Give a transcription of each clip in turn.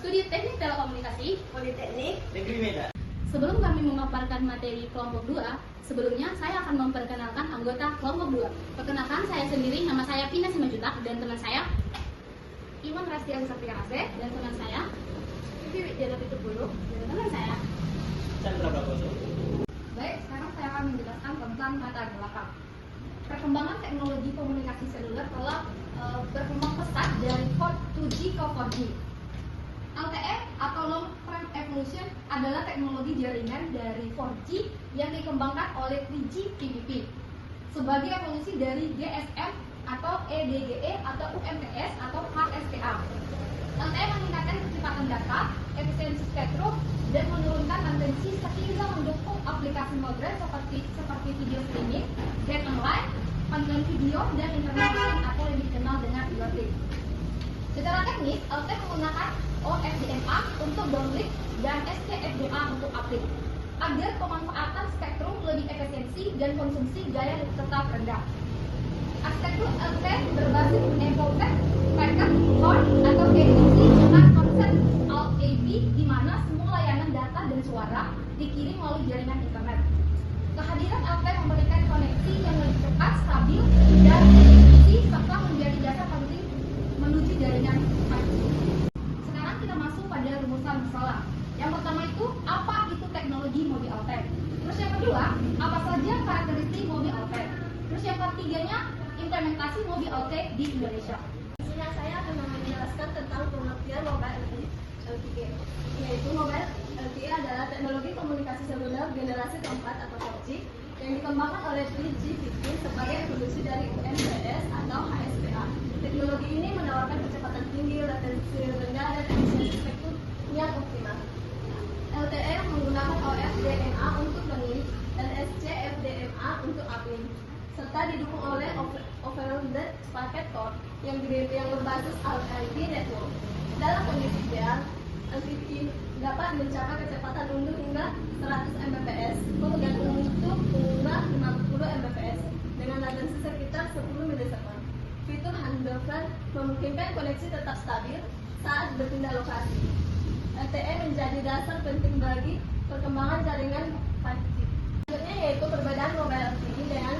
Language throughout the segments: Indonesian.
Studi Teknik Telekomunikasi Politeknik Negeri Medan. Sebelum kami memaparkan materi kelompok 2, sebelumnya saya akan memperkenalkan anggota kelompok 2. Perkenalkan, saya sendiri, nama saya Pina Simajutak, dan teman saya Iwan Rastian Sapriarase, dan teman saya Vivi Widyana Pitupulu, dan teman saya Chandra Prabowo. Baik, sekarang saya akan menjelaskan tentang latar belakang. Perkembangan teknologi komunikasi seluler telah berkembang pesat dari 2G ke 4G. LTE atau Long Range Evolution adalah teknologi jaringan dari 4G yang dikembangkan oleh 3G PPP sebagai evolusi dari GSM atau EDGE atau UMTS atau HSPA. LTE meningkatkan kecepatan data, efisiensi spektrum, dan menurunkan latensi sehingga mendukung aplikasi modern seperti video streaming, game online, panggilan video, dan internet atau yang dikenal dengan IoT. Secara teknis, LTE menggunakan OFDMA untuk downlink dan SCFDA untuk uplink agar pemanfaatan spektrum lebih efisiensi dan konsumsi gaya tetap rendah. Arsitektur LTE berbasis Evolved Packet Horn atau EPC dengan konsep Alt-AB di mana semua layanan data dan suara dikirim melalui jaringan internet. Kehadiran LTE memberikan koneksi yang lebih cepat, stabil, dan efisien serta menjadi dasar penting menuju jaringan 5G. Sekarang kita masuk pada rumusan masalah. Yang pertama itu, apa itu teknologi mobil LTE? Terus yang kedua, apa saja karakteristik mobil LTE? Terus yang ketiganya, implementasi mobil LTE di Indonesia. Di sini saya akan menjelaskan tentang pengertian mobile LTE, yaitu mobile LTE adalah teknologi komunikasi seluler generasi keempat atau 4G yang dikembangkan oleh 3GPP sebagai evolusi dari UMTS atau HSPA. Teknologi ini menawarkan kecepatan tinggi, latensi rendah, dan efisiensi spektrum yang optimal. LTE menggunakan OFDMA untuk downlink dan SCFDMA untuk uplink, serta didukung oleh Overloaded Packet Core yang berbasis LTE network. Dalam kondisi ideal, LTE dapat mencapai kecepatan unduh hingga 100 Mbps, kemudian untuk pengguna 50 Mbps dengan latensi sekitar 10 milisekund. Fitur handover memungkinkan koneksi tetap stabil saat berpindah lokasi. LTE menjadi dasar penting bagi perkembangan jaringan 5G. Selanjutnya yaitu perbedaan mobile LTE dengan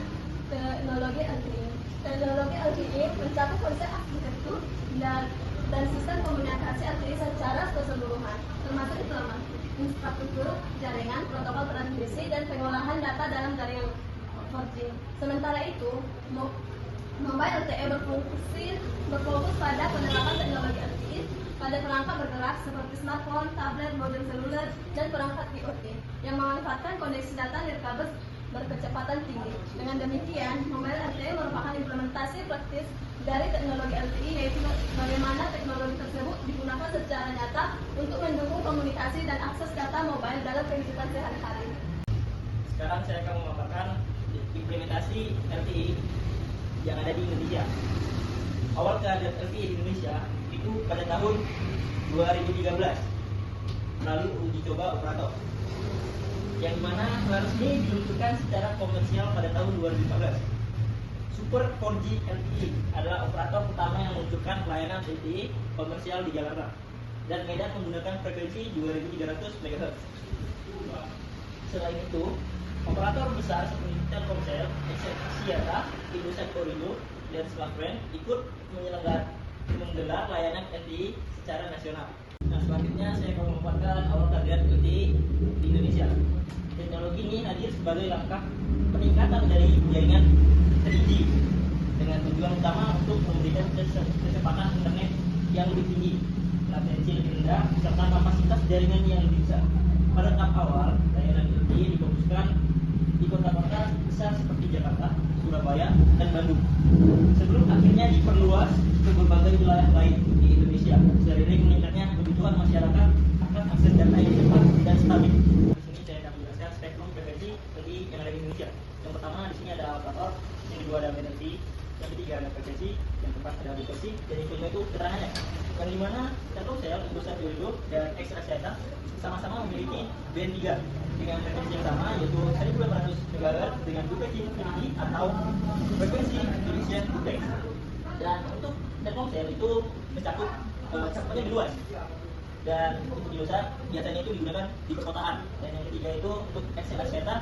teknologi LTE. Teknologi LTE mencakup konsep arsitektur dan sistem komunikasi LTE secara keseluruhan, termasuk infrastruktur jaringan, protokol transmisi, dan pengolahan data dalam jaringan 4G. Sementara itu, mobile LTE berfokus pada penerapan teknologi LTE pada perangkat bergerak seperti smartphone, tablet, modem seluler, dan perangkat IoT yang memanfaatkan koneksi data nirkabel berkecepatan tinggi. Dengan demikian, mobile LTE merupakan implementasi praktis dari teknologi LTE, yaitu bagaimana teknologi tersebut digunakan secara nyata untuk mendukung komunikasi dan akses data mobile dalam kehidupan sehari-hari. Sekarang saya akan memaparkan implementasi LTE yang ada di Indonesia. Awal kehadiran LTE di Indonesia itu pada tahun 2013 melalui uji coba operator, yang mana resmi diluncurkan secara komersial pada tahun 2014. Super 4G LTE adalah operator pertama yang meluncurkan pelayanan LTE komersial di Jakarta, dan Medan menggunakan frekuensi 2300 MHz. Selain itu, operator besar seperti Telkomsel, Axiata, Indosat Orindo, dan Smartfren ikut menggelar layanan LTE secara nasional. Nah, selanjutnya saya akan memaparkan awal kehadiran LTE di Indonesia. Teknologi ini hadir sebagai langkah peningkatan dari jaringan 3G dengan tujuan utama untuk memberikan kecepatan internet yang lebih tinggi, latensi lebih rendah, serta kapasitas jaringan yang lebih besar. Pada tahap awal, layanan LTE difokuskan di kota-kota besar seperti Jakarta, Surabaya, dan Bandung, sebelum akhirnya diperluas ke berbagai wilayah lain di Indonesia seiring meningkatnya kebutuhan masyarakat akan akses data yang cepat dan stabil. Di sini saya akan menjelaskan spektrum frekuensi LTE yang ada di Indonesia. Yang pertama di sini ada operator, yang kedua ada frekuensi, yang ketiga ada frekuensi, yang keempat ada frekuensi, dan yang kelima itu keterangannya. Yang dimana Telkomsel, Indosat Orindo, dan Axiata sama-sama memiliki band 3 dengan frekuensi yang sama, yaitu 1800 MHz dengan duplexing infinity atau frekuensi division duplex. Dan untuk Telkomsel itu mencakup cakupannya lebih luas, dan untuk Indosat biasanya itu digunakan di perkotaan. Dan yang ketiga itu untuk XLS Data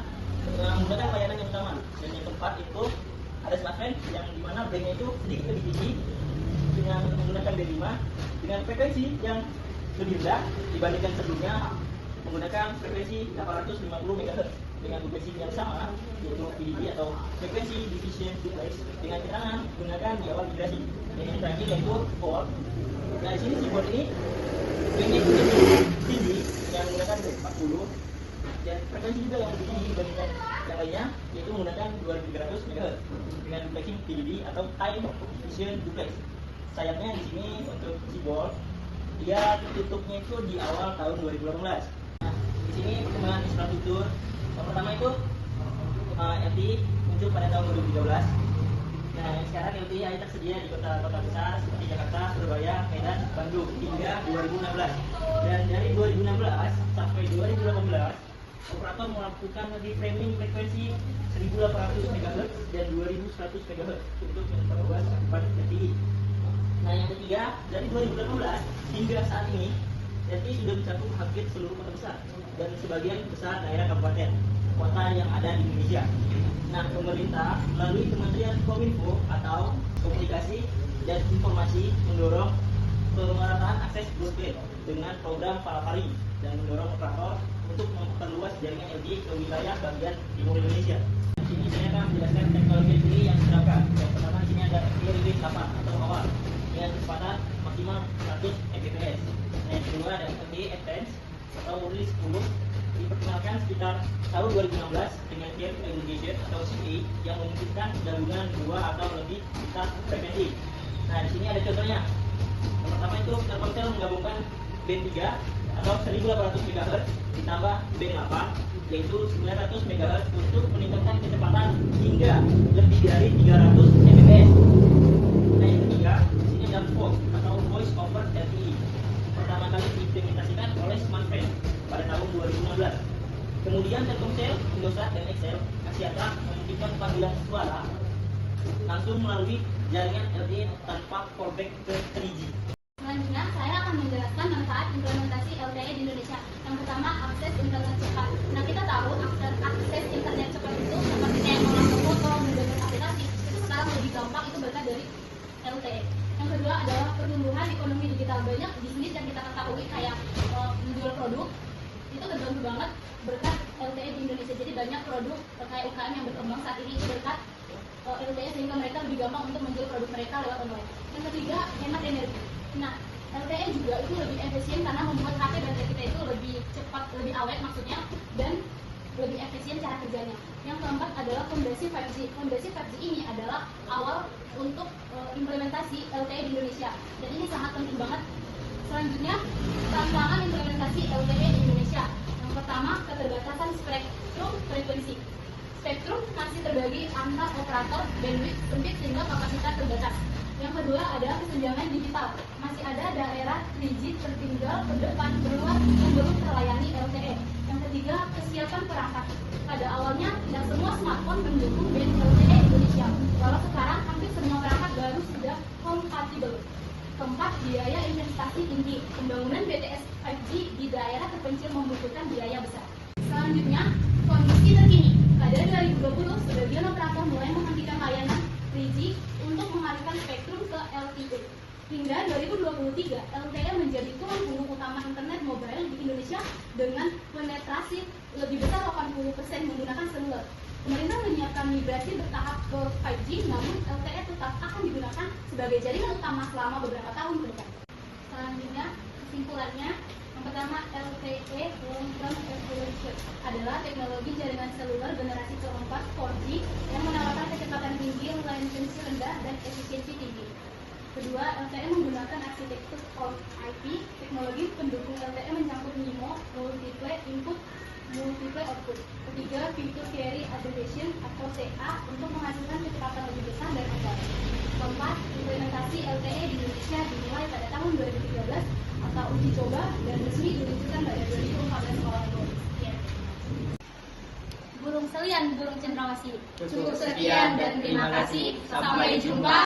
menggunakan layanan yang utama. Dan yang keempat itu ada smartphone yang dimana bandnya itu sedikit lebih tinggi dengan menggunakan band 5 dengan frekuensi yang lebih rendah dibandingkan sebelumnya menggunakan frekuensi 850 MHz dengan frekuensi yang sama yaitu VDD atau frekuensi division duplex dengan keterangan menggunakan di awal migrasi. Dan yang terakhir yaitu port. Nah di sini si port ini bandnya itu lebih tinggi yang menggunakan 40 dan frekuensi juga yang lebih tinggi dibandingkan yang lainnya yaitu menggunakan 2300 MHz dengan duplexing VDD atau high vision duplex. Sayangnya di sini untuk si board dia tutupnya itu di awal tahun 2018. Nah, di sini perkembangan infrastruktur yang pertama itu LTE muncul pada tahun 2013. Nah, yang sekarang LTE tersedia di kota-kota besar seperti Jakarta, Surabaya, Medan, Bandung hingga 2016. Dan dari 2016 sampai 2018 operator melakukan reframing frekuensi 1800 MHz dan 2100 MHz untuk memperluas cakupan LTE. Nah yang ketiga, dari 2018 hingga saat ini LTE sudah mencakup hampir seluruh kota besar dan sebagian besar daerah kabupaten kota yang ada di Indonesia. Nah pemerintah melalui Kementerian Kominfo atau Komunikasi dan Informasi mendorong pemerataan akses broadband dengan program Palapari dan mendorong operator untuk memperluas jaringan LTE ke wilayah bagian timur Indonesia. Di sini saya akan menjelaskan teknologi LTE yang diterapkan. Yang pertama di sini ada Release 8 atau awal dengan kecepatan maksimal 100 Mbps. Nah, yang kedua ada LTE Advanced atau Release 10 diperkenalkan sekitar tahun 2016 dengan Care Aggregation atau CPE yang memungkinkan gabungan 2 atau lebih lintas frekuensi. Nah di sini ada contohnya. Yang pertama itu Telkomsel menggabungkan band 3 atau 1800 MHz ditambah band 8 yaitu 900 MHz untuk meningkatkan kecepatan hingga lebih dari 300 Mbps. Nah yang ketiga, di sini ada VoIP atau Voice over LTE. Pertama kali diimplementasikan oleh smartphone pada tahun 2016. Kemudian Telkomsel, Indosat, dan XL Axiata memungkinkan panggilan suara langsung melalui jaringan LTE tanpa fallback ke 3G. Selanjutnya, saya akan menjelaskan manfaat implementasi LTE di Indonesia. Yang pertama, akses internet cepat. Nah, kita tahu akses internet cepat itu seperti kayak mengambil foto, mendownload aplikasi, itu sekarang lebih gampang itu berkat dari LTE. Yang kedua adalah pertumbuhan ekonomi digital. Banyak bisnis yang kita ketahui kayak menjual produk, itu terbantu banget berkat LTE di Indonesia. Jadi banyak produk kayak UKM yang berkembang saat ini itu berkat LTE sehingga mereka lebih gampang untuk menjual produk mereka lewat online. Yang ketiga, hemat energi. Nah, LTE juga itu lebih efisien karena membuat HP baterai kita itu lebih cepat, lebih awet maksudnya, dan lebih efisien cara kerjanya. Yang keempat adalah fondasi 5G. Fondasi 5G ini adalah awal untuk implementasi LTE di Indonesia, dan ini sangat penting banget. Selanjutnya, tantangan implementasi LTE di Indonesia. Yang pertama, keterbatasan spektrum frekuensi. Spektrum masih terbagi antar operator, bandwidth sempit sehingga kapasitas terbatas. Yang kedua adalah kesenjangan digital. Masih ada daerah 3G tertinggal terdepan berluar yang belum terlayani LTE. Yang ketiga, kesiapan perangkat. Pada awalnya tidak semua smartphone mendukung band LTE Indonesia, walau sekarang hampir semua perangkat baru sudah kompatibel. Keempat, biaya investasi tinggi. Pembangunan BTS 5G di daerah terpencil membutuhkan biaya besar. Selanjutnya, kondisi terkini. Pada 2020, sebagian operator mulai menghentikan layanan 3G untuk mengalihkan spektrum ke LTE. Hingga 2023, LTE menjadi tulang punggung utama internet mobile di Indonesia dengan penetrasi lebih besar 80% menggunakan seluler. Pemerintah menyiapkan migrasi bertahap ke 5G, namun LTE tetap akan digunakan sebagai jaringan utama selama beberapa tahun ke depan. Selanjutnya, kesimpulannya, yang pertama, LTE Long Term Evolution adalah teknologi jaringan seluler generasi keempat 4G yang menawarkan kecepatan tinggi, latensi rendah, dan efisiensi tinggi. Kedua, LTE menggunakan arsitektur All IP. Teknologi pendukung LTE mencakup MIMO, Multiple Input, Multiple Output. Ketiga, Feature Carry Aggregation atau CA untuk menghasilkan kecepatan lebih besar dan andal. Keempat, implementasi LTE di Indonesia dimulai pada tahun 2013 atau uji coba dan resmi diluncurkan pada 2014 awal. Burung selian, burung cendrawasih. Cukup sekian dan terima kasih. Sampai jumpa.